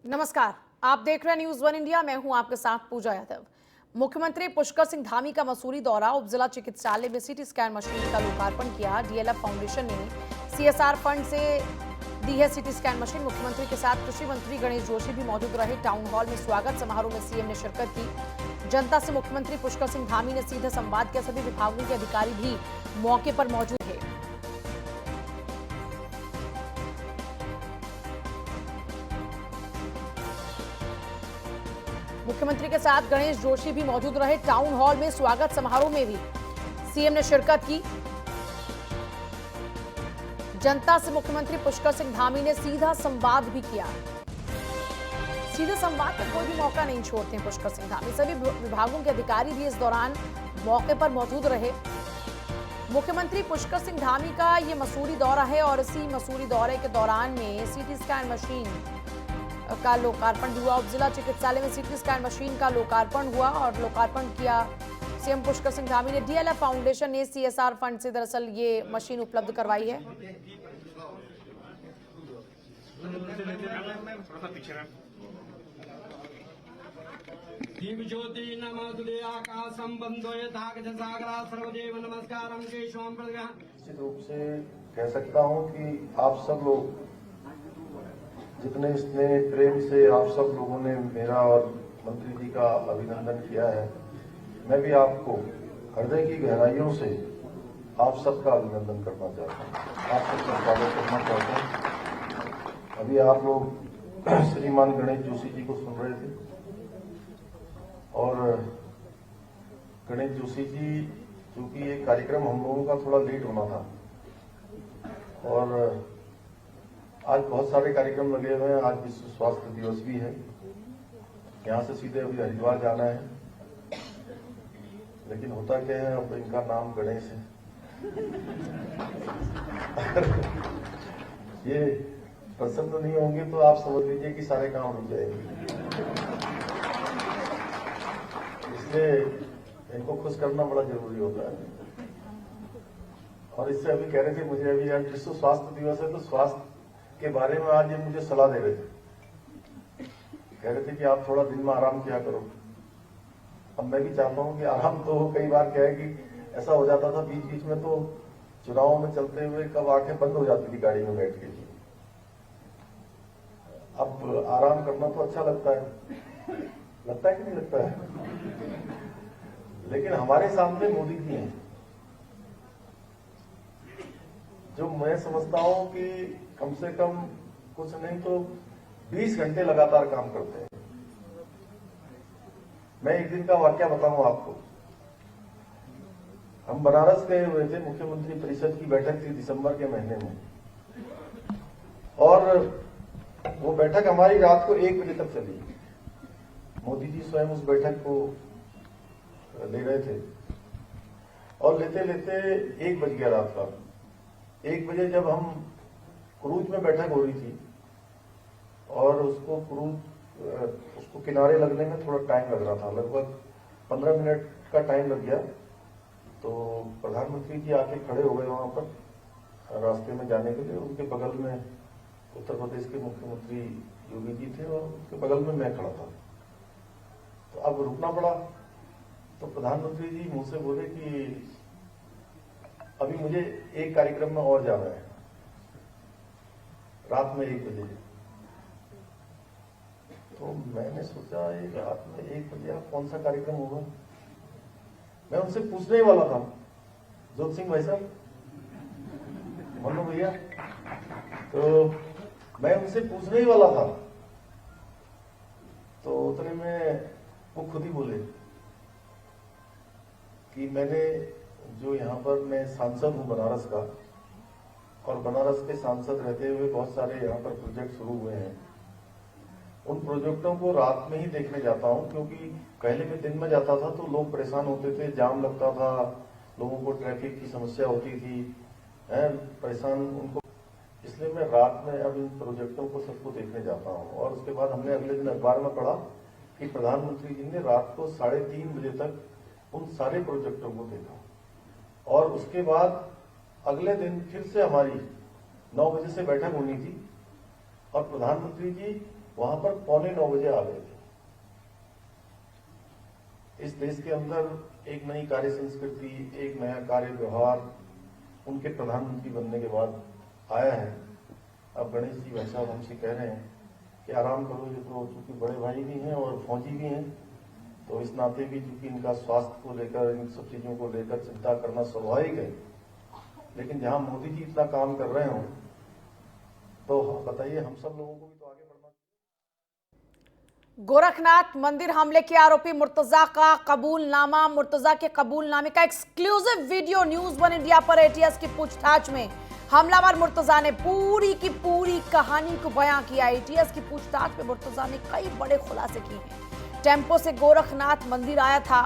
नमस्कार, आप देख रहे हैं न्यूज वन इंडिया। मैं हूं आपके साथ पूजा यादव। मुख्यमंत्री पुष्कर सिंह धामी का मसूरी दौरा, उप जिला चिकित्सालय में सीटी स्कैन मशीन का लोकार्पण किया। डीएलएफ फाउंडेशन ने सीएसआर फंड से दी है सीटी स्कैन मशीन। मुख्यमंत्री के साथ कृषि मंत्री गणेश जोशी भी मौजूद रहे। टाउन हॉल में स्वागत समारोह में सीएम ने शिरकत की। जनता से मुख्यमंत्री पुष्कर सिंह धामी ने सीधे संवाद किया। सभी विभागों के अधिकारी भी मौके पर मौजूद थे। मुख्यमंत्री के साथ गणेश जोशी भी मौजूद रहे। टाउन हॉल में स्वागत समारोह में भी सीएम ने शिरकत की। जनता से मुख्यमंत्री पुष्कर सिंह धामी ने सीधा संवाद भी किया। सीधे संवाद का कोई भी मौका नहीं छोड़ते हैं पुष्कर सिंह धामी। सभी विभागों के अधिकारी भी इस दौरान मौके पर मौजूद रहे। मुख्यमंत्री पुष्कर सिंह धामी का ये मसूरी दौरा है और इसी मसूरी दौरे के दौरान में सीटी स्कैन मशीन का लोकार्पण हुआ। उप जिला चिकित्सालय में सीटी स्कैन मशीन का लोकार्पण हुआ और लोकार्पण किया सीएम पुष्कर सिंह धामी ने। डीएलएफ फाउंडेशन ने सीएसआर फंड से दरअसल ये मशीन उपलब्ध करवाई है। ज्योति नमोदुदे आकाशम बंदो यथागत सागरा सर्वदेव नमस्कारम केशवम प्रदगा। निश्चित रूप से कह सकता हूं कि आप सब लोग जितने स्नेह प्रेम से आप सब लोगों ने मेरा और मंत्री जी का अभिनंदन किया है, मैं भी आपको हृदय की गहराइयों से आप सबका अभिनंदन करना चाहता हूं, आप सबका स्वागत करना चाहता हूं। अभी आप लोग श्रीमान गणेश जोशी जी को सुन रहे थे और गणेश जोशी जी, चूंकि ये कार्यक्रम हम लोगों का थोड़ा लेट होना था और आज बहुत सारे कार्यक्रम लगे हुए हैं। आज विश्व स्वास्थ्य दिवस भी है। यहाँ से सीधे अभी हरिद्वार जाना है, लेकिन होता क्या है, अब इनका नाम गणेश है। ये प्रसन्न नहीं होंगे तो आप समझ लीजिए कि सारे काम रुक जाएंगे। इसलिए इनको खुश करना बड़ा जरूरी होता है। और इससे अभी कह रहे थे मुझे, अभी आज विश्व स्वास्थ्य दिवस है तो स्वास्थ्य के बारे में आज ये मुझे सलाह दे रहे थे। कह रहे थे कि आप थोड़ा दिन में आराम किया करो। अब मैं भी चाहता हूं कि आराम तो कई बार क्या है कि ऐसा हो जाता था बीच बीच में, तो चुनावों में चलते हुए कब आंखें बंद हो जाती थी गाड़ी में बैठ के। अब आराम करना तो अच्छा लगता है कि नहीं लगता है? लेकिन हमारे सामने मोदी जी हैं जो मैं समझता हूं कि कम से कम कुछ नहीं तो 20 घंटे लगातार काम करते हैं। मैं एक दिन का वाकया बताऊं आपको। हम बनारस गए हुए थे, मुख्यमंत्री परिषद की बैठक थी दिसंबर के महीने में, और वो बैठक हमारी रात को 1 बजे तक चली। मोदी जी स्वयं उस बैठक को ले रहे थे और लेते लेते 1 बज गया रात का। 1 बजे जब हम क्रूज में बैठक हो रही थी और उसको किनारे लगने में थोड़ा टाइम लग रहा था, लगभग 15 मिनट का टाइम लग गया। तो प्रधानमंत्री जी आके खड़े हो गए वहां पर रास्ते में जाने के लिए। उनके बगल में उत्तर प्रदेश के मुख्यमंत्री योगी जी थे और उसके बगल में मैं खड़ा था। तो अब रुकना पड़ा। तो प्रधानमंत्री जी मुझसे बोले कि अभी मुझे एक कार्यक्रम में और जाना है, रात में 1 बजे। तो मैंने सोचा ये रात में 1 बजे आप कौन सा कार्यक्रम होगा। मैं उनसे पूछने ही वाला था, जोत सिंह भाई साहब, मनु भैया, तो मैं उनसे पूछने ही वाला था। तो उतने में वो खुद ही बोले कि मैंने जो यहाँ पर मैं सांसद हूँ बनारस का, और बनारस के सांसद रहते हुए बहुत सारे यहाँ पर प्रोजेक्ट शुरू हुए हैं। उन प्रोजेक्टों को रात में ही देखने जाता हूँ, क्योंकि पहले मैं दिन में जाता था तो लोग परेशान होते थे, जाम लगता था, लोगों को ट्रैफिक की समस्या होती थी, परेशान उनको। इसलिए मैं रात में अब इन प्रोजेक्टों को सबको देखने जाता हूँ। और उसके बाद हमने अगले दिन अखबार में पढ़ा कि प्रधानमंत्री जी ने रात को 3:30 बजे तक उन सारे प्रोजेक्टों को देखा। और उसके बाद अगले दिन फिर से हमारी 9 बजे से बैठक होनी थी और प्रधानमंत्री जी वहां पर 8:45 बजे आ गए थे। इस देश के अंदर एक नई कार्य संस्कृति, एक नया कार्य व्यवहार उनके प्रधानमंत्री बनने के बाद आया है। अब गणेश जी भाई साहब हमसे कह रहे हैं कि आराम करो, ये तो चूंकि बड़े भाई भी हैं और फौजी भी हैं, तो इस नाते भी चूंकि इनका स्वास्थ्य को लेकर, इन सब चीजों को लेकर चिंता करना स्वाभाविक है। लेकिन जहां मोदी जी इतना काम कर रहे हो तो बताइए, हम सब लोगों को भी तो आगे बढ़ना। गोरखनाथ मंदिर हमले के आरोपी मुर्तजा का कबूलनामा, मुर्तजा के कबूलनामे का एक्सक्लूसिव वीडियो न्यूज़ 1 इंडिया पर एटीएस की पूछताछ में हमलावर मुर्तजा ने पूरी की पूरी कहानी को बयां किया। एटीएस की पूछताछ में मुर्तजा ने कई बड़े खुलासे किए हैं। टेम्पो से गोरखनाथ मंदिर आया था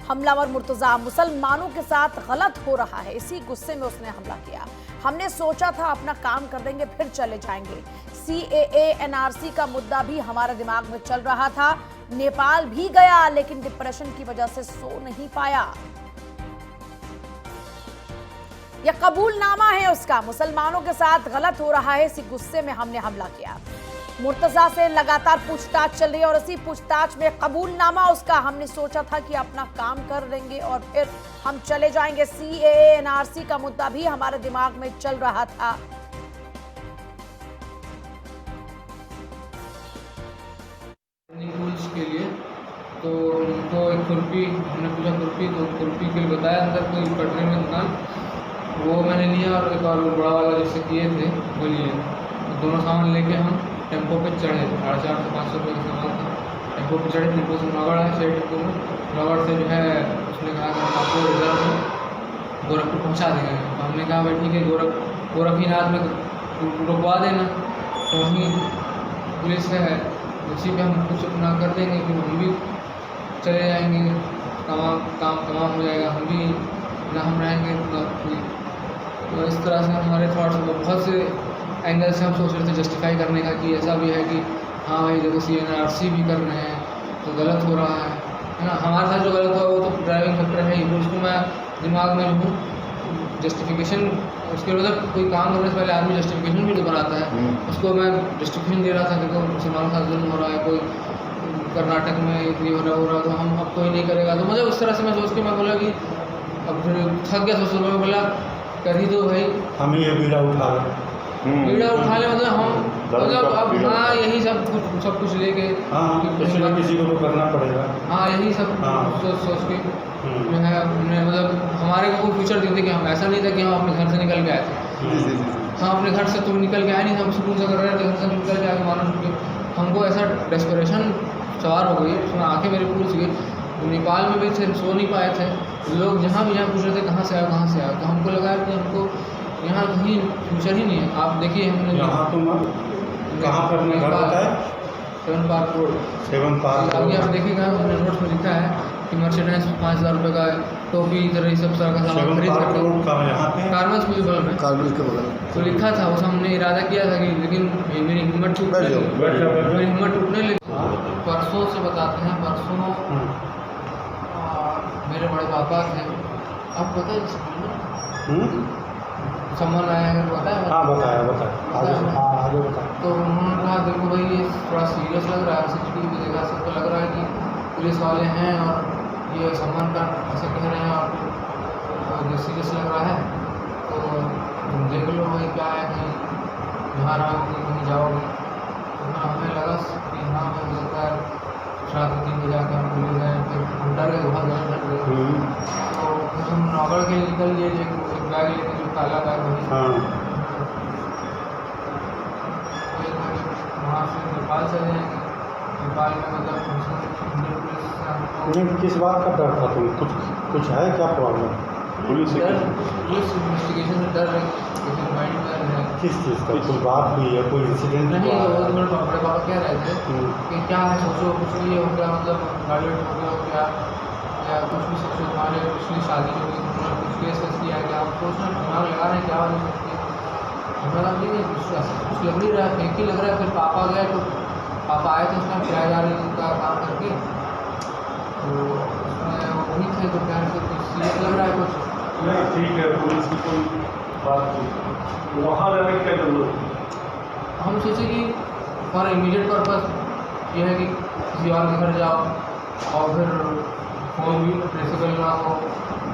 हमलावर मुर्तजा, मुसलमानों के साथ गलत हो रहा है, इसी गुस्से में उसने हमला किया। हमने सोचा था अपना काम कर देंगे फिर चले जाएंगे। CAA NRC का मुद्दा भी हमारे दिमाग में चल रहा था। नेपाल भी गया लेकिन डिप्रेशन की वजह से सो नहीं पाया। यह कबूलनामा है उसका, मुसलमानों के साथ गलत हो रहा है, इसी गुस्से में हमने हमला किया। मुर्तजा से लगातार पूछताछ चल रही है और इसी पूछताछ में कबूलनामा उसका, हमने सोचा था कि अपना काम कर देंगे और फिर हम चले जाएंगे। CAA NRC का मुद्दा भी हमारे दिमाग में चल रहा था। पुलिस के लिए तो उनको एक खुरपी, हमने पूछा खुरपी, तो खुरपी के लिए बताया अंदर कोई कटरे में दुकान, वो मैंने लिया और एक और बड़ा वाला जैसे किए थे वो लिए। तो दोनों सामान लेके हम टेम्पो पे चढ़े, 450 से 500 रुपये का सामान था। टेम्पो पे चढ़े, टेम्पो से नौगढ़ है, शेर टेम्पो में नौगढ़ से जो है उसने कहा कि हम आपको रिजर्व में गोरखपुर पहुँचा देंगे। तो हमने कहा भाई ठीक है, गोरखनाथ में रुकवा देना। तो वहीं पुलिस है, उसी पे हम कुछ अपना कर देंगे कि हम भी चले जाएंगे, काम हो जाएगा, हम भी ना हम रहेंगे। तो इस तरह से हमारे थॉट्स बहुत से एंगल से हम सोच रहे थे जस्टिफाई करने का कि ऐसा भी है कि हाँ भाई देखो CNRC भी कर रहे हैं तो गलत हो रहा है ना। हमारे साथ जो गलत हुआ वो तो ड्राइविंग फैक्टर है ही, उसको मैं दिमाग में हूँ जस्टिफिकेशन, उसके मतलब कोई काम करने से पहले आदमी जस्टिफिकेशन भी तो बनाता है, उसको मैं जस्टिफिकेशन दे रहा था कि मुसलमानों के साथ जुल्म हो रहा है, कोई कर्नाटक में ये हो रहा तो हम अब कोई नहीं करेगा। तो मुझे उस तरह से मैं सोच के मैं बोला कि अब फिर थक गया सोच में, बोला कर ही दो भाई, हम ही ये बीड़ा उठा ले मतलब हम मतलब अब हाँ यही सब कुछ लेके किसी न किसी को तो करना पड़ेगा। हाँ यही सब सोच के जो है हमने मतलब हमारे को कोई फ्यूचर देते कि हम ऐसा नहीं था कि हम अपने घर से निकल के आए थे। हम अपने घर से तुम निकल के आए नहीं, हम सुकून से कर रहे थे, घर से निकल के आए मानो हमको ऐसा डेस्परेशन सवार हो गई, उसमें आंखें मेरी पूरी सी गई। नेपाल में भी थे, सो नहीं पाए थे लोग, जहाँ भी यहाँ पूछ रहे थे कहाँ से आए कहाँ से आए, तो हमको लगा कि हमको यहाँ कहीं फ्यूचर ही नहीं है। आप देखिए हमने यहाँ तुम कहाँ पर अपने घर बताया? 7 पार्क रोड। 7 पार्क आगे आप देखिएगा हमने नोट्स में लिखा है कि मर्चेंडाइज 5000 रुपये का टोपी इधर ये सब तरह का सामान खरीद सकते हैं। कार्मल्स के बगल में, कार्मल के बगल तो लिखा था, उस हमने इरादा किया था कि लेकिन मेरी हिम्मत टूटने लगी। परसों से बताते हैं, परसों मेरे बड़े पापा थे, आप बताइए सम्मान आया अगर बताया? हाँ बताया आगे बताया। तो उन्होंने कहा देखो भाई ये थोड़ा सीरियस लग रहा है, CCTV भी देखा, सबको लग रहा है कि पुलिस वाले हैं और ये सम्मान का ऐसा कह रहे हैं और सीरियस लग रहा है, तो तुम देख लो भाई क्या है, कहीं जहाँ रहोगे कहीं जाओगे। तो हमें लगा कि हाँ हो सकता है रात 3 बजे आके हम पुलिस गए, फिर हम डर गए, बहुत ज़्यादा डर गए। तो फिर हम नौगढ़ के निकल लिए, एक बैग लेके जो काला बैग वही, वहाँ से नेपाल चले जाएंगे। नेपाल में मतलब नहीं, किस बात का डर था तुम? कुछ है क्या प्रॉब्लम? पुलिस इन्वेस्टिगेशन से डर है, माइंड में डर है। किस चीज़ का? कोई बात हुई है, कोई इंसिडेंट? नहीं, वो मेरे बड़े पापा कह रहे थे कि क्या है, सोचो कुछ भी हो गया, मतलब गाड़ी हो गया हो क्या, या कुछ भी सोचो, तुम्हारे पिछली शादी हो गई, तुम्हारा कुछ केस किया है, क्या आप सोचना दिमाग लगा रहे हैं क्या हो सकती है। हमारा नहीं कुछ लग नहीं रहा है, फेंक ही लग रहा है। फिर पापा गए तो पापा आए थे उसमें किराएदारी का काम करके, तो उसमें वही थे, तो क्या कुछ सीरियस लग रहा है कुछ नहीं। ठीक है, पुलिस की कोई बात नहीं, वहाँ जाने की क्या जरूरत? हम सोचे कि हमारा इमीडिएट पर्पस ये है कि किसी और के घर जाओ और फिर फोन भी ट्रेसेबल ना हो।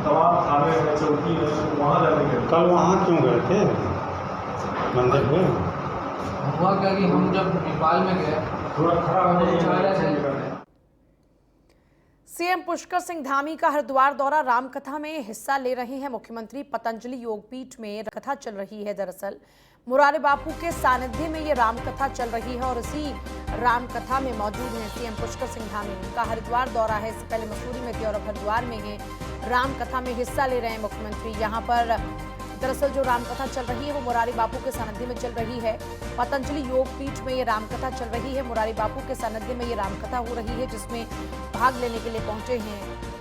तमाम थाने है, चौकी है, वहाँ जाने के कल वहाँ क्यों गए थे मंदिर में? हुआ क्या कि हम जब नेपाल में गए थोड़ा खड़ा हो जाइए। सीएम पुष्कर सिंह धामी का हरिद्वार दौरा, रामकथा में हिस्सा ले रहे हैं मुख्यमंत्री। पतंजलि योगपीठ में कथा चल रही है। दरअसल मुरारी बापू के सानिध्य में ये रामकथा चल रही है और इसी रामकथा में मौजूद हैं सीएम पुष्कर सिंह धामी। उनका हरिद्वार दौरा है, इससे पहले मसूरी में थे और अब हरिद्वार में है। रामकथा में हिस्सा ले रहे हैं मुख्यमंत्री। यहाँ पर दरअसल जो रामकथा चल रही है वो मुरारी बापू के सानिध्य में चल रही है। पतंजलि योगपीठ में ये रामकथा चल रही है। मुरारी बापू के सानिध्य में ये रामकथा हो रही है, जिसमें भाग लेने के लिए पहुंचे हैं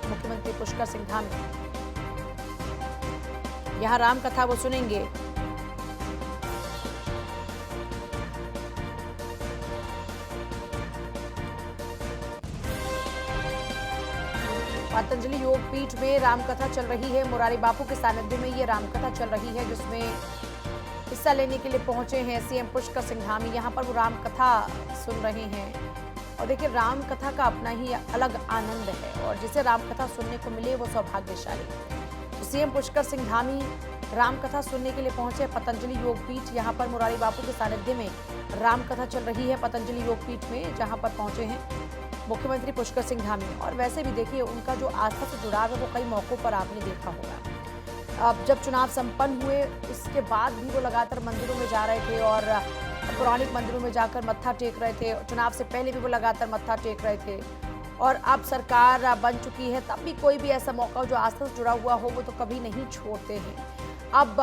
मुख्यमंत्री पुष्कर सिंह धामी। यहाँ रामकथा वो सुनेंगे। पतंजलि योगपीठ में रामकथा चल रही है। मुरारी बापू के सानिध्य में ये रामकथा चल रही है, जिसमें हिस्सा लेने के लिए पहुंचे हैं सीएम पुष्कर सिंह धामी। यहाँ पर वो रामकथा सुन रहे हैं और देखिए रामकथा का अपना ही अलग आनंद है और जिसे रामकथा सुनने को मिले वो सौभाग्यशाली। तो सीएम पुष्कर सिंह धामी रामकथा सुनने के लिए पहुंचे पतंजलि योगपीठ। यहाँ पर मुरारी बापू के सानिध्य में रामकथा चल रही है पतंजलि योगपीठ में, जहाँ पर पहुंचे हैं मुख्यमंत्री पुष्कर सिंह धामी। और वैसे भी देखिए उनका जो आस्था से जुड़ाव है वो कई मौकों पर आपने देखा होगा। अब जब चुनाव संपन्न हुए उसके बाद भी वो लगातार मंदिरों में जा रहे थे और पौराणिक मंदिरों में जाकर मत्था टेक रहे थे। चुनाव से पहले भी वो लगातार मत्था टेक रहे थे और अब सरकार बन चुकी है, तब भी कोई भी ऐसा मौका जो आस्था से जुड़ा हुआ हो वो तो कभी नहीं छोड़ते हैं। अब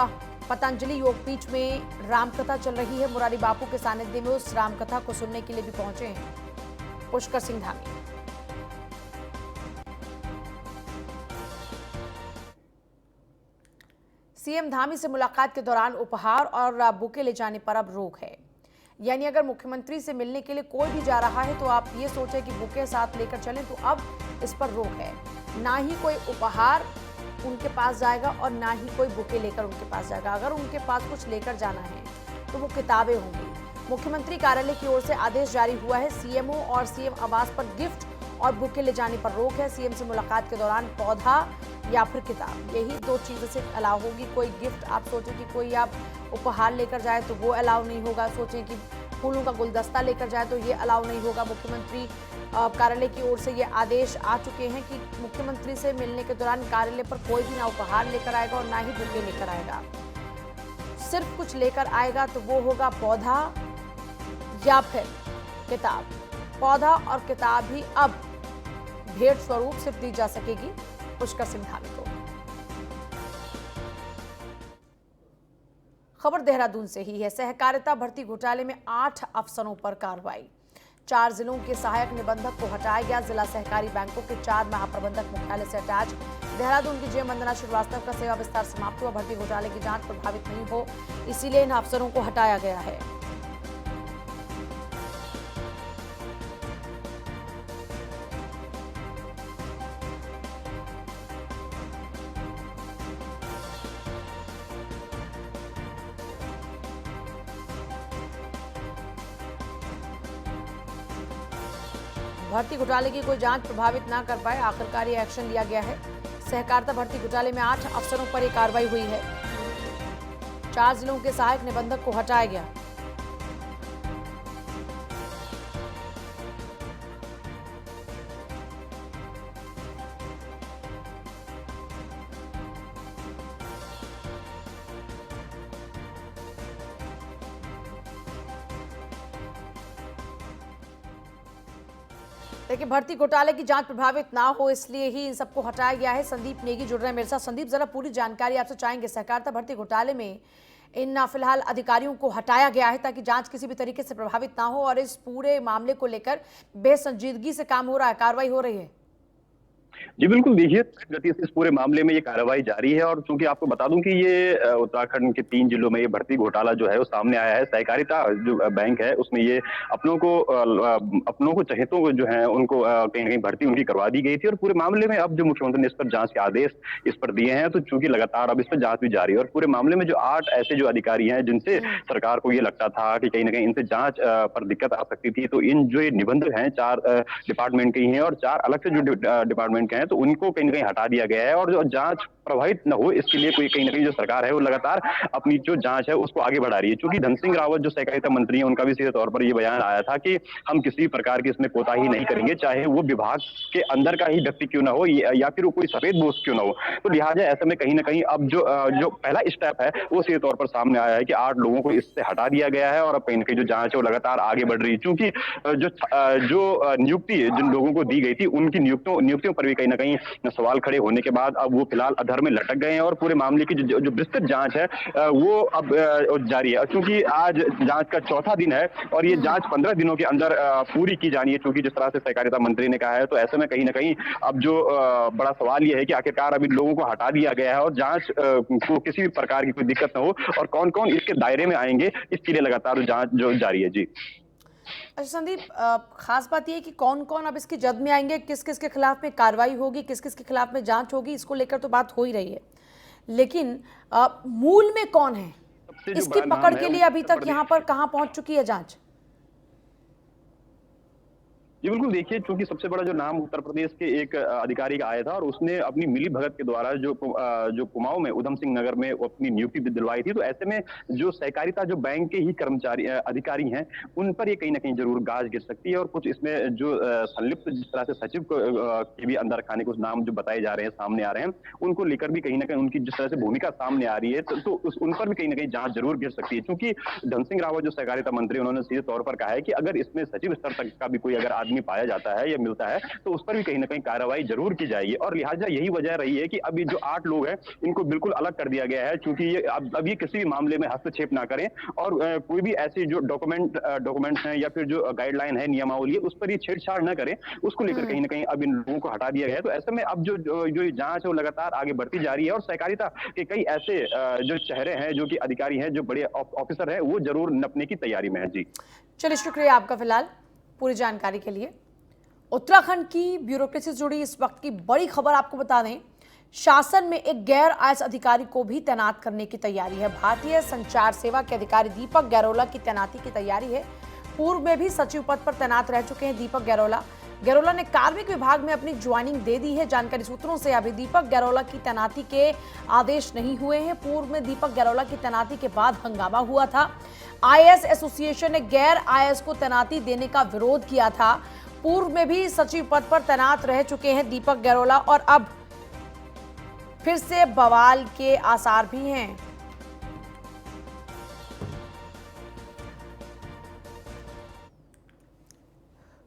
पतंजलि योगपीठ में रामकथा चल रही है। मुरारी बापू के सानिध्य में उस रामकथा को सुनने के लिए भी पहुंचे हैं पुष्कर सिंह धामी। सीएम धामी से मुलाकात के दौरान उपहार और बुके ले जाने पर अब रोक है। यानी अगर मुख्यमंत्री से मिलने के लिए कोई भी जा रहा है तो आप ये सोचें कि बुके साथ लेकर चलें, तो अब इस पर रोक है। ना ही कोई उपहार उनके पास जाएगा और ना ही कोई बुके लेकर उनके पास जाएगा। अगर उनके पास कुछ लेकर जाना है तो वो किताबें होंगी। मुख्यमंत्री कार्यालय की ओर से आदेश जारी हुआ है। सीएमओ और सीएम आवास पर गिफ्ट और बुके ले जाने पर रोक है। सीएम से मुलाकात के दौरान पौधा या फिर किताब, यही दो चीजें से अलाउ होगी। कोई गिफ्ट आप सोचें कि कोई आप उपहार लेकर जाए तो वो अलाउ नहीं होगा। सोचें कि फूलों का गुलदस्ता लेकर जाए तो ये अलाउ नहीं होगा। मुख्यमंत्री कार्यालय की ओर से ये आदेश आ चुके हैं कि मुख्यमंत्री से मिलने के दौरान कार्यालय पर कोई भी ना उपहार लेकर आएगा और ना ही बुके लेकर आएगा। सिर्फ कुछ लेकर आएगा तो वो होगा पौधा या फिर किताब। पौधा और किताब ही अब भेंट स्वरूप सिर्फ दी जा सकेगी पुष्कर सिंह धामी को। खबर देहरादून से ही है। सहकारिता भर्ती घोटाले में 8 अफसरों पर कार्रवाई। 4 जिलों के सहायक निबंधक को हटाया गया। जिला सहकारी बैंकों के 4 महाप्रबंधक मुख्यालय से अटैच। देहरादून की जेएम वंदना श्रीवास्तव का सेवा विस्तार समाप्त हुआ। भर्ती घोटाले की जांच प्रभावित नहीं हो, इसीलिए इन अफसरों को हटाया गया है। भर्ती घोटाले की कोई जांच प्रभावित ना कर पाए, आखिरकार ये एक्शन लिया गया है। सहकारिता भर्ती घोटाले में 8 अफसरों पर यह कार्रवाई हुई है। 4 जिलों के सहायक निबंधक को हटाया गया। देखिए भर्ती घोटाले की जांच प्रभावित ना हो इसलिए ही इन सबको हटाया गया है। संदीप नेगी जुड़ रहे हैं मेरे साथ। संदीप, जरा पूरी जानकारी आपसे चाहेंगे। सहकारिता भर्ती घोटाले में इन फिलहाल अधिकारियों को हटाया गया है ताकि जांच किसी भी तरीके से प्रभावित ना हो और इस पूरे मामले को लेकर बेसंजीदगी से काम हो रहा है, कार्रवाई हो रही है। जी बिल्कुल, देखिए गति से इस पूरे मामले में ये कार्रवाई जारी है और चूंकि आपको बता दूं कि ये उत्तराखंड के 3 जिलों में ये भर्ती घोटाला जो है वो सामने आया है। सहकारिता जो बैंक है उसमें ये अपनों को चहेतों को जो है उनको कहीं न कहीं भर्ती उनकी करवा दी गई थी और पूरे मामले में अब जो मुख्यमंत्री ने इस पर जांच के आदेश इस पर दिए हैं, तो चूंकि लगातार अब इस पर जांच भी जारी है और पूरे मामले में जो 8 ऐसे जो अधिकारी हैं जिनसे सरकार को ये लगता था कि कहीं न कहीं इनसे जांच पर दिक्कत आ सकती थी, तो इन जो ये निबंधक हैं 4 डिपार्टमेंट के ही हैं और 4 अलग से जो डिपार्टमेंट के हैं, तो उनको कहीं न कहीं हटा दिया गया है और जो जांच प्रभावित न हो इसके लिए कोई कहीं न कहीं जो सरकार है वो लगातार अपनी जो जांच है उसको आगे बढ़ा रही है। चूंकि धन सिंह रावत जो सहकारिता मंत्री हैं उनका भी सीधे तौर पर ये बयान आया था कि हम किसी प्रकार की इसमें कोताही नहीं करेंगे, चाहे वो विभाग के अंदर का ही व्यक्ति क्यों ना हो या फिर वो कोई सफेद पोस्ट क्यों ना हो। तो लिहाजा ऐसे में कहीं न कहीं अब जो पहला स्टेप है वो सीधे तौर पर सामने आया है कि 8 लोगों को इससे हटा दिया गया है और अब कहीं न कहीं जो जांच है वो लगातार आगे बढ़ रही है। चूंकि जो नियुक्ति जिन लोगों को दी गई थी उनकी नियुक्तियों पर भी कहीं न कहीं सवाल खड़े होने के बाद अब वो फिलहाल अधर में लटक गए हैं और पूरे मामले की जो विस्तृत जांच है वो अब जारी है। चूंकि आज जांच का चौथा दिन है और ये जांच 15 दिनों के अंदर पूरी की जानी है, चूंकि जिस तरह से सहकारिता मंत्री ने कहा है। तो ऐसे में कहीं न कहीं अब जो बड़ा सवाल ये है कि आखिरकार अब इन लोगों को हटा दिया गया है और जांच को किसी भी प्रकार की कोई दिक्कत न हो और कौन-कौन इसके दायरे में आएंगे इसके लिए लगातार जांच जो जारी है। जी अच्छा संदीप, खास बात यह है कि कौन कौन अब इसकी जद में आएंगे, किस किस के खिलाफ में कार्रवाई होगी, किस किस के खिलाफ में जांच होगी, इसको लेकर तो बात हो ही रही है, लेकिन मूल में कौन है, इसकी पकड़ के लिए अभी तक यहाँ पर कहाँ पहुंच चुकी है जांच? जी बिल्कुल, देखिए चूंकि सबसे बड़ा जो नाम उत्तर प्रदेश के एक अधिकारी का आया था और उसने अपनी मिली भगत के द्वारा जो कुमाऊं में उधम सिंह नगर में अपनी नियुक्ति दिलवाई थी, तो ऐसे में जो सहकारिता जो बैंक के ही कर्मचारी अधिकारी हैं उन पर ये कहीं ना कहीं जरूर गाज गिर सकती है और कुछ इसमें जो संलिप्त जिस तरह से सचिव के भी अंदर खाने कुछ नाम जो बताए जा रहे हैं सामने आ रहे हैं, उनको लेकर भी कहीं ना कहीं उनकी जिस तरह से भूमिका सामने आ रही है तो उन पर भी कहीं ना कहीं जांच जरूर गिर सकती है। क्योंकि धन सिंह रावत जो सहकारिता मंत्री उन्होंने सीधे तौर पर कहा है कि अगर इसमें सचिव स्तर तक का भी कोई अगर आदमी पाया जाता है या मिलता है तो उस पर भी कहीं ना कहीं कार्रवाई जरूर की जाएगी और लिहाजा यही वजह रही है कि अब ये जो 8 लोग हैं इनको बिल्कुल अलग कर दिया गया है, क्योंकि ये अब ये किसी भी मामले में हस्तक्षेप ना करें और कोई भी ऐसी जो डॉक्यूमेंट्स हैं या फिर जो गाइडलाइन है, नियमावली है, उस पर ये छेड़छाड़ न करें, उसको लेकर कहीं ना कहीं अब इन लोगों को हटा दिया गया है। तो ऐसे में अब जो जांच है वो लगातार आगे बढ़ती जा रही है और सहकारिता के कई ऐसे जो चेहरे हैं, जो कि अधिकारी हैं, जो बड़े ऑफिसर हैं, वो जरूर नपने की तैयारी में है। जी चलिए, शुक्रिया आपका फिलहाल पूरी जानकारी के लिए। उत्तराखंड की ब्यूरोक्रेसी से जुड़ी इस वक्त की बड़ी खबर आपको बता दें, शासन में एक गैर आईएएस अधिकारी को भी तैनात करने की तैयारी है। भारतीय संचार सेवा के अधिकारी दीपक गैरोला की तैनाती की तैयारी है। पूर्व में भी सचिव पद पर तैनात रह चुके हैं दीपक गैरोला ने कार्मिक विभाग में अपनी ज्वाइनिंग दे दी है। जानकारी सूत्रों से अभी दीपक गैरोला की तैनाती के आदेश नहीं हुए हैं। पूर्व में दीपक गैरोला की तैनाती के बाद हंगामा हुआ था। आईएएस एसोसिएशन ने गैर आईएएस को तैनाती देने का विरोध किया था। पूर्व में भी सचिव पद पर तैनात रह चुके हैं दीपक गैरोला और अब फिर से बवाल के आसार भी हैं।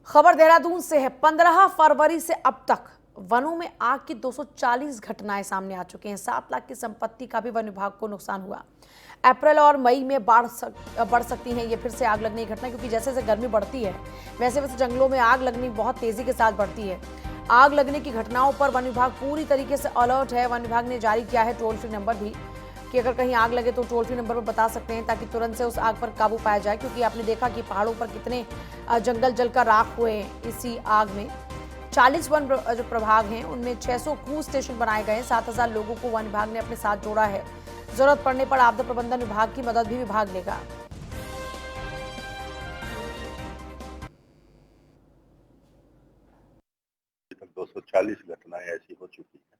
खबर देहरादून से है। 15 फरवरी से अब तक वनों में आग की 240 घटनाएं सामने आ चुकी हैं। 7 लाख की संपत्ति का भी वन विभाग को नुकसान हुआ। अप्रैल और मई में बढ़ सकती हैं ये फिर से आग लगने की घटना, क्योंकि जैसे जैसे गर्मी बढ़ती है वैसे वैसे जंगलों में आग लगनी बहुत तेजी के साथ बढ़ती है। आग लगने की घटनाओं पर वन विभाग पूरी तरीके से अलर्ट है। वन विभाग ने जारी किया है टोल फ्री नंबर भी कि अगर कहीं आग लगे तो टोल फ्री नंबर पर बता सकते हैं, ताकि तुरंत से उस आग पर काबू पाया जाए। क्योंकि आपने देखा कि पहाड़ों पर कितने जंगल जलकर राख हुए इसी आग में। 40 वन जो प्रभाग हैं उनमें 600 क्रूज स्टेशन बनाए गए हैं। 7000 लोगों को वन विभाग ने अपने साथ जोड़ा है। जरूरत पड़ने पर आपदा प्रबंधन विभाग की मदद भी विभाग लेगा। तक 240 घटनाएं ऐसी हो चुकी हैं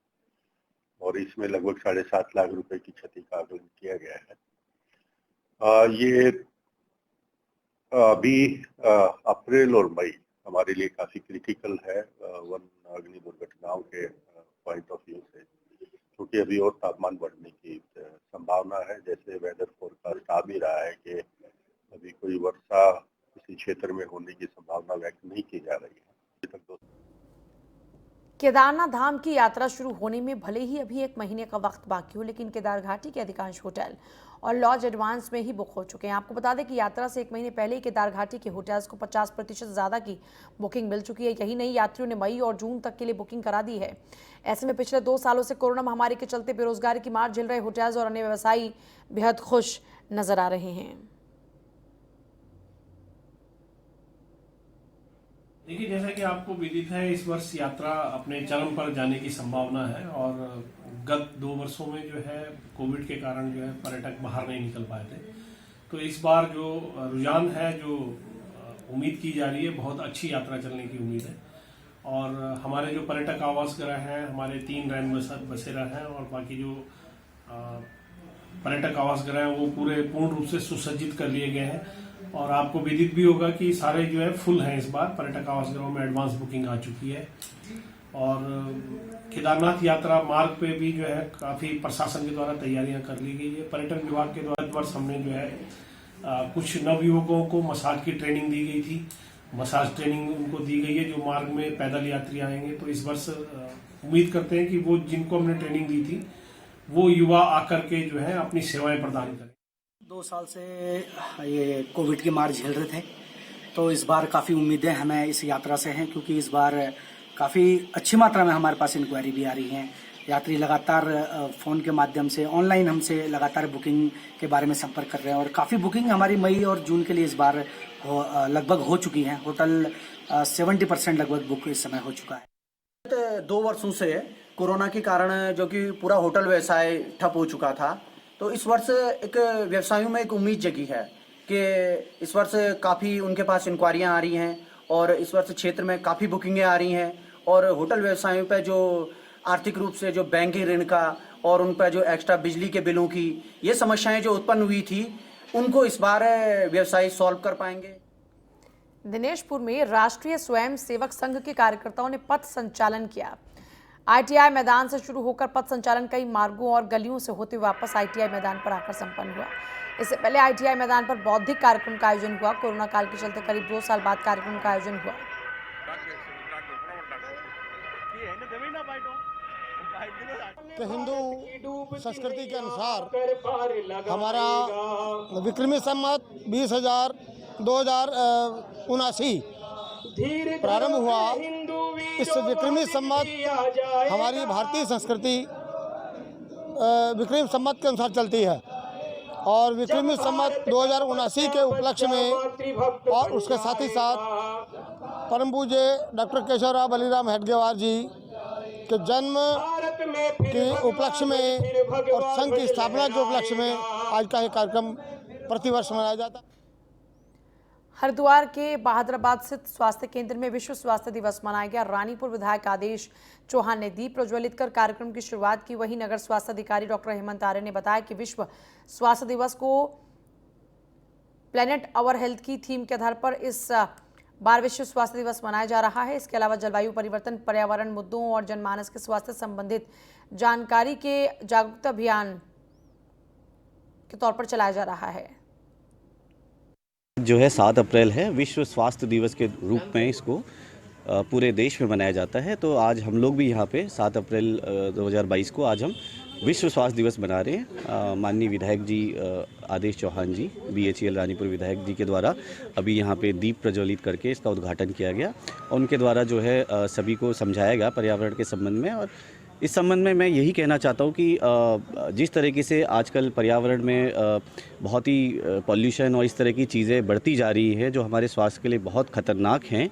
और इसमें लगभग 7.5 लाख रुपए की क्षति का आकलन किया गया है। ये अभी अप्रैल और मई हमारे लिए काफी क्रिटिकल है वन अग्नि दुर्घटनाओं के पॉइंट ऑफ व्यू से, क्योंकि अभी और तापमान बढ़ने की संभावना है। जैसे वेदर फोरकास्ट आ भी रहा है कि अभी कोई वर्षा किसी क्षेत्र में होने की संभावना व्यक्त नहीं की जा रही है। केदारनाथ धाम की यात्रा शुरू होने में भले ही अभी 1 महीने का वक्त बाकी हो, लेकिन केदार घाटी के अधिकांश होटल और लॉज एडवांस में ही बुक हो चुके हैं। आपको बता दें कि यात्रा से 1 महीने पहले ही केदार घाटी के होटल्स को 50% ज़्यादा की बुकिंग मिल चुकी है। यही नहीं, यात्रियों ने मई और जून तक के लिए बुकिंग करा दी है। ऐसे में पिछले 2 सालों से कोरोना महामारी के चलते बेरोजगारी की मार झेल रहे होटल्स और अन्य व्यवसायी बेहद खुश नजर आ रहे हैं। देखिए, जैसा कि आपको विदित है, इस वर्ष यात्रा अपने चरम पर जाने की संभावना है और गत 2 वर्षों में जो है कोविड के कारण जो है पर्यटक बाहर नहीं निकल पाए थे। तो इस बार जो रुझान है, जो उम्मीद की जा रही है, बहुत अच्छी यात्रा चलने की उम्मीद है। और हमारे जो पर्यटक आवास गृह हैं, हमारे 3 रैन बसेरा हैं और बाकी जो पर्यटक आवास गृह हैं वो पूरे पूर्ण रूप से सुसज्जित कर लिए गए हैं। और आपको विदित भी होगा कि सारे जो है फुल हैं। इस बार पर्यटक आवास गृहों में एडवांस बुकिंग आ चुकी है। और केदारनाथ यात्रा मार्ग पे भी जो है काफ़ी प्रशासन के द्वारा तैयारियां कर ली गई है। पर्यटन विभाग के द्वारा इस वर्ष हमने जो है कुछ नवयुवकों को मसाज की ट्रेनिंग दी गई थी। मसाज ट्रेनिंग उनको दी गई है जो मार्ग में पैदल यात्री आएंगे। तो इस वर्ष उम्मीद करते हैं कि वो जिनको हमने ट्रेनिंग दी थी वो युवा आकर के जो है अपनी सेवाएं प्रदान करें। 2 साल से ये कोविड की मार झेल रहे थे, तो इस बार काफ़ी उम्मीदें हमें इस यात्रा से हैं, क्योंकि इस बार काफ़ी अच्छी मात्रा में हमारे पास इंक्वायरी भी आ रही है। यात्री लगातार फ़ोन के माध्यम से, ऑनलाइन हमसे लगातार बुकिंग के बारे में संपर्क कर रहे हैं और काफ़ी बुकिंग हमारी मई और जून के लिए इस बार लगभग हो चुकी हैं। होटल 70% लगभग बुक इस समय हो चुका है। 2 वर्षों से कोरोना के कारण जो कि पूरा होटल व्यवसाय ठप हो चुका था, तो इस वर्ष एक व्यवसायियों में एक उम्मीद जगी है कि इस वर्ष काफ़ी उनके पास इंक्वायरियां आ रही हैं और इस वर्ष क्षेत्र में काफ़ी बुकिंगें आ रही हैं। और होटल व्यवसायों पे जो आर्थिक रूप से जो बैंकिंग ऋण का और उन पर जो एक्स्ट्रा बिजली के बिलों की ये समस्याएं जो उत्पन्न हुई थी, उनको इस बार व्यवसायी सॉल्व कर पाएंगे। दिनेशपुर में राष्ट्रीय स्वयं सेवक संघ के कार्यकर्ताओं ने पथ संचालन किया। ITI मैदान से शुरू होकर पथ संचालन कई मार्गों और गलियों से होते हुए वापस ITI मैदान पर आकर संपन्न हुआ। इससे पहले ITI मैदान पर बौद्धिक कार्यक्रम का आयोजन हुआ। कोरोना काल के चलते करीब 2 साल बाद कार्यक्रम का आयोजन हुआ। हिंदू संस्कृति के अनुसार हमारा विक्रमी संवत 2079 प्रारंभ हुआ। इस विक्रमी संवत हमारी भारतीय संस्कृति विक्रमी संवत के अनुसार चलती है और विक्रमी संवत 2079 के उपलक्ष्य में और उसके साथ ही साथ परम पूज्य डॉक्टर केशवराव बलिराम हेडगेवार जी के जन्म के उपलक्ष्य में और संघ की स्थापना के उपलक्ष्य में आज का ये कार्यक्रम प्रतिवर्ष मनाया जाता है। हरिद्वार के बहादुराबाद स्थित स्वास्थ्य केंद्र में विश्व स्वास्थ्य दिवस मनाया गया। रानीपुर विधायक आदेश चौहान ने दीप प्रज्वलित कर कार्यक्रम की शुरुआत की। वहीं नगर स्वास्थ्य अधिकारी डॉक्टर हेमंत आर्य ने बताया कि विश्व स्वास्थ्य दिवस को प्लेनेट आवर हेल्थ की थीम के आधार पर इस बार विश्व स्वास्थ्य दिवस मनाया जा रहा है। इसके अलावा जलवायु परिवर्तन, पर्यावरण मुद्दों और जनमानस के स्वास्थ्य संबंधित जानकारी के जागरूकता अभियान के तौर पर चलाया जा रहा है। जो है 7 अप्रैल है, विश्व स्वास्थ्य दिवस के रूप में इसको पूरे देश में मनाया जाता है। तो आज हम लोग भी यहाँ पे 7 अप्रैल 2022 को आज हम विश्व स्वास्थ्य दिवस मना रहे हैं। माननीय विधायक जी आदेश चौहान जी, BHEL रानीपुर विधायक जी के द्वारा अभी यहाँ पे दीप प्रज्वलित करके इसका उद्घाटन किया गया और उनके द्वारा जो है सभी को समझाया गया पर्यावरण के संबंध में। और इस संबंध में मैं यही कहना चाहता हूँ कि जिस तरीके से आजकल पर्यावरण में बहुत ही पॉल्यूशन और इस तरह की चीज़ें बढ़ती जा रही हैं जो हमारे स्वास्थ्य के लिए बहुत ख़तरनाक हैं,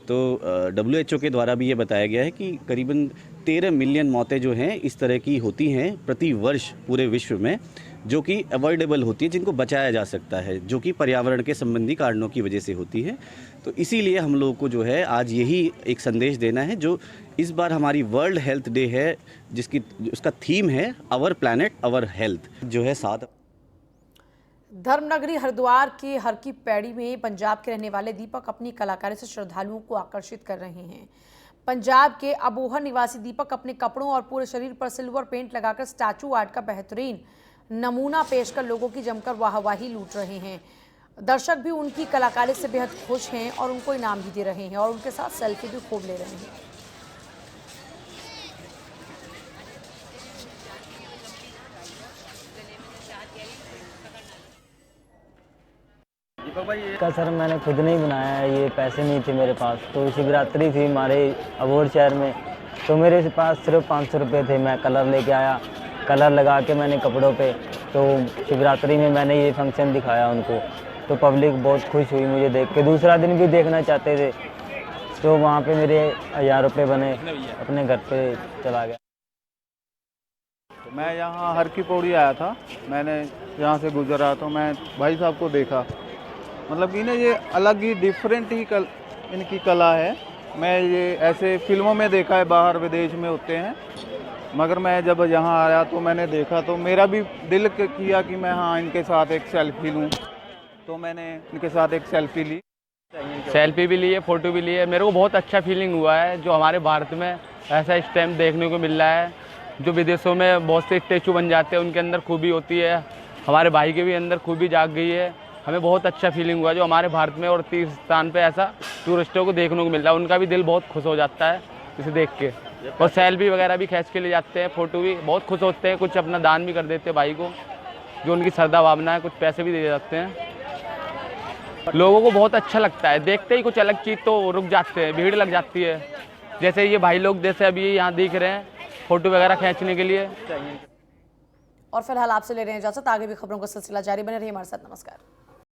तो WHO के द्वारा भी ये बताया गया है कि करीबन 13 मिलियन मौतें जो हैं इस तरह की होती हैं प्रति वर्ष पूरे विश्व में, जो कि अवॉइडेबल होती है, जिनको बचाया जा सकता है, जो कि पर्यावरण के संबंधी कारणों की वजह से होती है। तो इसीलिए हम लोगों को जो है आज यही एक संदेश देना है। जो इस बार हमारी वर्ल्ड हेल्थ डे है, जिसकी उसका थीम है आवर प्लैनेट आवर हेल्थ, जो है 7। धर्मनगरी हरिद्वार के हर की पैड़ी में पंजाब के रहने वाले दीपक अपनी कलाकारी से श्रद्धालुओं को आकर्षित कर रहे हैं। पंजाब के अबोहर निवासी दीपक अपने कपड़ों और पूरे शरीर पर सिल्वर पेंट लगाकर स्टैचू आर्ट का बेहतरीन नमूना पेश कर लोगों की जमकर वाहवाही लूट रहे हैं। दर्शक भी उनकी कलाकारी से बेहद खुश हैं और उनको इनाम भी दे रहे हैं और उनके साथ सेल्फी भी खूब ले रहे हैं। का सर मैंने खुद नहीं बनाया है, ये पैसे नहीं थे मेरे पास। तो शिवरात्रि थी हमारे अबोहर शहर में, तो मेरे पास सिर्फ 500 रुपये थे। मैं कलर लेके आया, कलर लगा के मैंने कपड़ों पे, तो शिवरात्रि में मैंने ये फंक्शन दिखाया उनको, तो पब्लिक बहुत खुश हुई मुझे देख के। दूसरा दिन भी देखना चाहते थे, तो वहाँ पे मेरे 1000 रुपये बने, अपने घर पे चला गया। मैं यहाँ हर की पौड़ी आया था, मैंने यहाँ से गुजरा तो मैं भाई साहब को देखा, मतलब कि ना ये अलग ही डिफरेंट ही इनकी कला है। मैं ये ऐसे फिल्मों में देखा है, बाहर विदेश में होते हैं, मगर मैं जब यहाँ आया तो मैंने देखा तो मेरा भी दिल किया कि मैं हाँ इनके साथ एक सेल्फी लूँ, तो मैंने इनके साथ एक सेल्फी ली। सेल्फी भी ली है, फ़ोटो भी ली है। मेरे को बहुत अच्छा फीलिंग हुआ है जो हमारे भारत में ऐसा स्टैम्प देखने को मिल रहा है। जो विदेशों में बहुत से स्टैचू बन जाते हैं, उनके अंदर खूबी होती है, हमारे भाई के भी अंदर खूबी जाग गई है। हमें बहुत अच्छा फीलिंग हुआ जो हमारे भारत में और तीर्थ स्थान पे ऐसा टूरिस्टों को देखने को मिल रहा है। उनका भी दिल बहुत खुश हो जाता है इसे देख के, और सेल्फी वगैरह भी खींच के ले जाते हैं, फ़ोटो भी बहुत खुश होते हैं। कुछ अपना दान भी कर देते हैं भाई को, जो उनकी श्रद्धा भावना है, कुछ पैसे भी दे जाते हैं। लोगों को बहुत अच्छा लगता है, देखते ही कुछ अलग चीज़ तो रुक जाते हैं, भीड़ लग जाती है। जैसे ये भाई लोग जैसे अभी यहाँ दिख रहे हैं फ़ोटो वगैरह खींचने के लिए। और फिलहाल आपसे ले रहे हैं इजाजत, आगे भी खबरों का सिलसिला जारी बने रहिए हमारे साथ। नमस्कार।